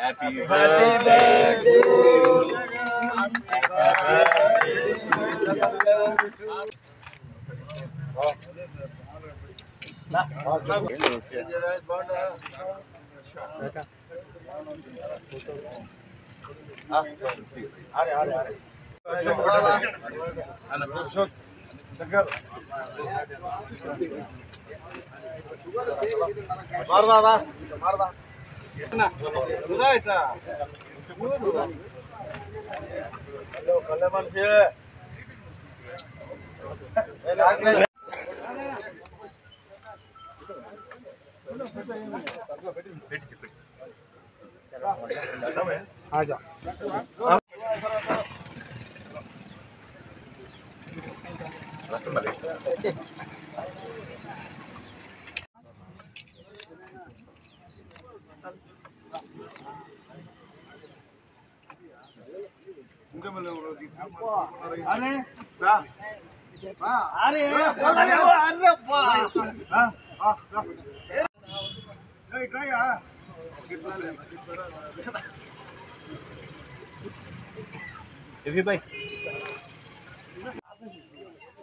Happy birthday to you.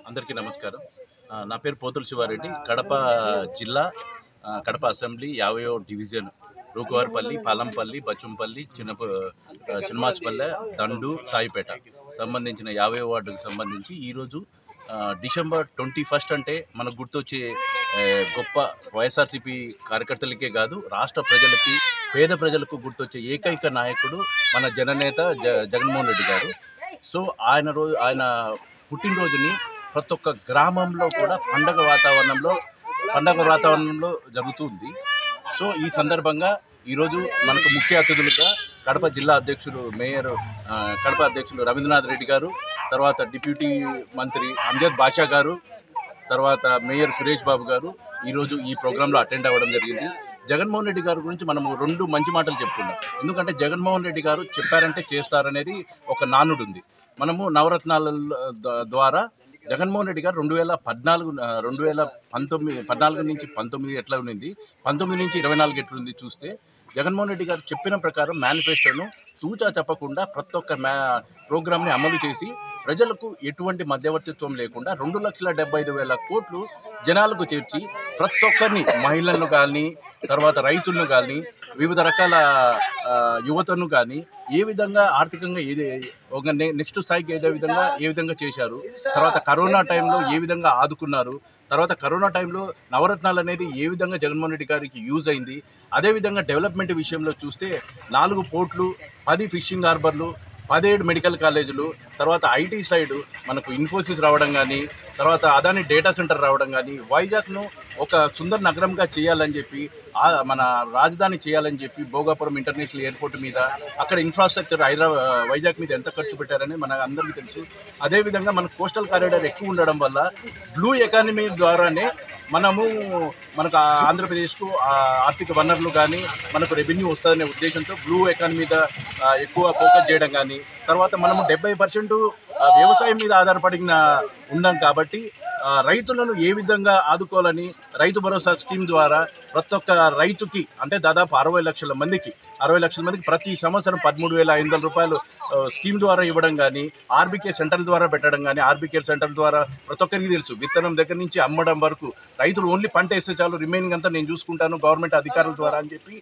అందరికీ నమస్కారం. నా పేరు పోతుల శివారెడ్డి. కడప జిల్లా కడప అసెంబ్లీ 50వ డివిజన్ రూకువారిపల్లి, పాలంపల్లి, బచ్చంపల్లి, చిన్నమాచిపల్లె, దండు, సాయిపేట సంబంధించిన 50వ వార్డుకు సంబంధించి ఈరోజు డిసెంబర్ 21 అంటే మనకు గుర్తొచ్చే గొప్ప వైఎస్ఆర్సీపీ కార్యకర్తలకే కాదు, రాష్ట్ర ప్రజలకి, పేద ప్రజలకు గుర్తొచ్చే ఏకైక నాయకుడు మన జననేత జగన్మోహన్ రెడ్డి గారు. సో ఆయన పుట్టినరోజుని ప్రతి ఒక్క గ్రామంలో కూడా పండగ వాతావరణంలో జరుగుతుంది. సో ఈ సందర్భంగా ఈరోజు మనకు ముఖ్య అతిథులుగా కడప జిల్లా అధ్యక్షులు కడప అధ్యక్షులు రవీంద్రనాథ్ రెడ్డి గారు, తర్వాత డిప్యూటీ మంత్రి అంజద్ బాషా గారు, తర్వాత మేయర్ సురేష్ బాబు గారు ఈరోజు ఈ ప్రోగ్రాంలో అటెండ్ అవ్వడం జరిగింది. జగన్మోహన్ రెడ్డి గారి గురించి మనము 2 మంచి మాటలు చెప్పుకున్నాం. ఎందుకంటే జగన్మోహన్ రెడ్డి గారు చెప్పారంటే చేస్తారనేది ఒక నానుడు ఉంది. మనము నవరత్నాల ద్వారా జగన్మోహన్ రెడ్డి గారు 2014 నుంచి 19 ఎట్లా ఉంది, 19 నుంచి 24 ఎట్లుంది చూస్తే, జగన్మోహన్ రెడ్డి గారు చెప్పిన ప్రకారం మేనిఫెస్టోను తూచా చెప్పకుండా ప్రతి ఒక్క ప్రోగ్రామ్ని అమలు చేసి ప్రజలకు ఎటువంటి మధ్యవర్తిత్వం లేకుండా 2,75,000 కోట్లు జనాలకు చేర్చి ప్రతి ఒక్కరిని, మహిళలను కానీ, తర్వాత రైతులను కానీ, వివిధ రకాల యువతను కానీ ఏ విధంగా ఆర్థికంగా ఒక నెక్స్ట్ స్థాయికి ఏ విధంగా చేశారు, తర్వాత కరోనా టైంలో ఏ విధంగా ఆదుకున్నారు, తర్వాత కరోనా టైంలో నవరత్నాలు అనేది ఏ విధంగా జగన్మోహన్ రెడ్డి గారికి యూజ్ అయింది. అదేవిధంగా డెవలప్మెంట్ విషయంలో చూస్తే 4 పోర్ట్లు, 10 ఫిషింగ్ హార్బర్లు, 17 మెడికల్ కాలేజీలు, తర్వాత ఐటీ సైడు మనకు ఇన్ఫోసిస్ రావడం కానీ, తర్వాత అదాని డేటా సెంటర్ రావడం కానీ, వైజాగ్ను ఒక సుందర నగరంగా చేయాలని చెప్పి, మన రాజధాని చేయాలని చెప్పి భోగాపురం ఇంటర్నేషనల్ ఎయిర్పోర్ట్ మీద అక్కడ ఇన్ఫ్రాస్ట్రక్చర్ వైజాగ్ మీద ఎంత ఖర్చు పెట్టారని మన అందరికీ తెలుసు. అదేవిధంగా మన కోస్టల్ కారిడార్ ఎక్కువ ఉండడం వల్ల బ్లూ ఎకానమీ ద్వారానే మనకు ఆంధ్రప్రదేశ్కు ఆర్థిక వనరులు కానీ, మనకు రెవెన్యూ వస్తుందనే ఉద్దేశంతో బ్లూ ఎకానమీ మీద ఎక్కువ ఫోకస్ చేయడం కానీ, తర్వాత మనము 70% వ్యవసాయం మీద ఆధారపడిన ఉన్నాం కాబట్టి రైతులను ఏ విధంగా ఆదుకోవాలని రైతు భరోసా స్కీమ్ ద్వారా ప్రతి ఒక్క రైతుకి, అంటే దాదాపు 60 లక్షల మందికి ప్రతి సంవత్సరం 13,500 రూపాయలు స్కీమ్ ద్వారా ఇవ్వడం కానీ, ఆర్బీకే సెంటర్ ద్వారా పెట్టడం కానీ, ఆర్బీకే సెంటర్ ద్వారా ప్రతి ఒక్కరికి తెలుసు, విత్తనం దగ్గర నుంచి అమ్మడం వరకు రైతులు ఓన్లీ పంట వేస్తే చాలు, రిమైనింగ్ అంతా నేను చూసుకుంటాను గవర్నమెంట్ అధికారుల ద్వారా అని చెప్పి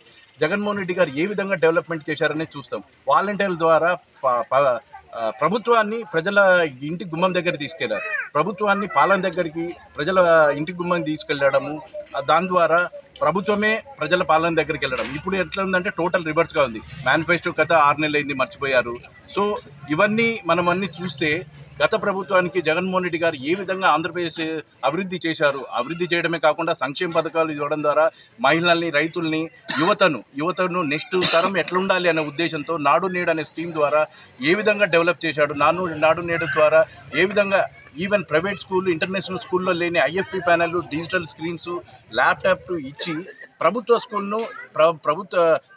జగన్మోహన్ రెడ్డి గారు ఏ విధంగా డెవలప్మెంట్ చేశారనే చూస్తాం. వాలంటీర్ల ద్వారా ప్రభుత్వాన్ని ప్రజల ఇంటి గుమ్మం దగ్గర తీసుకెళ్లారు, ప్రభుత్వాన్ని పాలన దగ్గరికి ప్రజల ఇంటి గుమ్మం తీసుకెళ్ళడము, దాని ద్వారా ప్రభుత్వమే ప్రజల పాలన దగ్గరికి వెళ్ళడం. ఇప్పుడు ఎట్లా ఉందంటే టోటల్ రివర్స్గా ఉంది. మేనిఫెస్టో గత 6 నెలలు అయింది, మర్చిపోయారు. సో ఇవన్నీ మనం చూస్తే గత ప్రభుత్వానికి జగన్మోహన్ రెడ్డి గారు ఏ విధంగా ఆంధ్రప్రదేశ్ అభివృద్ధి చేశారు, అభివృద్ధి చేయడమే కాకుండా సంక్షేమ పథకాలు ఇవ్వడం ద్వారా మహిళల్ని, రైతుల్ని, యువతను నెక్స్ట్ తరం ఎట్లుండాలి అనే ఉద్దేశంతో నాడు నేడు అనే స్కీమ్ ద్వారా ఏ విధంగా డెవలప్ చేశాడు, నాడు నేడు ద్వారా ఏ విధంగా ఈవెన్ ప్రైవేట్ స్కూల్ ఇంటర్నేషనల్ స్కూల్లో లేని IFP panel, digital screens, laptop ఇచ్చి ప్రభుత్వ స్కూల్ను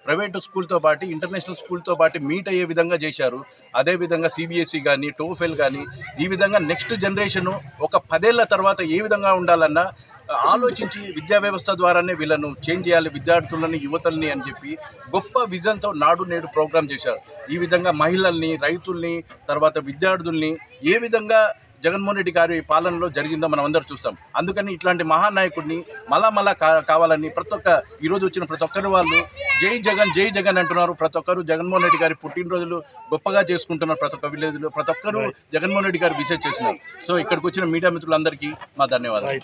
ప్రైవేటు స్కూల్తో పాటు ఇంటర్నేషనల్ స్కూల్తో పాటు మీట్ అయ్యే విధంగా చేశారు. అదేవిధంగా సిబిఎస్ఈ కానీ టోఫెల్ కానీ ఈ విధంగా నెక్స్ట్ జనరేషను ఒక 10 ఏళ్ల తర్వాత ఏ విధంగా ఉండాలన్నా ఆలోచించి విద్యా వ్యవస్థ ద్వారానే వీళ్ళను చేంజ్ చేయాలి, విద్యార్థులని, యువతల్ని అని చెప్పి గొప్ప విజన్తో నాడు నేడు ప్రోగ్రాం చేశారు. ఈ విధంగా మహిళల్ని, రైతుల్ని, తర్వాత విద్యార్థుల్ని ఏ విధంగా జగన్మోహన్ రెడ్డి గారి పాలనలో జరిగిందో మనం అందరూ చూస్తాం. అందుకని ఇట్లాంటి మహానాయకుడిని మళ్ళా కావాలని ఈరోజు వచ్చిన ప్రతి ఒక్కరి వాళ్ళు జై జగన్ అంటున్నారు. ప్రతి ఒక్కరు జగన్మోహన్ రెడ్డి గారి పుట్టినరోజులు గొప్పగా చేసుకుంటున్నారు. ప్రతి ఒక్క విలేజ్లో ప్రతి ఒక్కరు జగన్మోహన్ రెడ్డి గారు విజిట్ చేస్తున్నారు. సో ఇక్కడికి వచ్చిన మీడియా మిత్రులందరికీ మా ధన్యవాదాలు.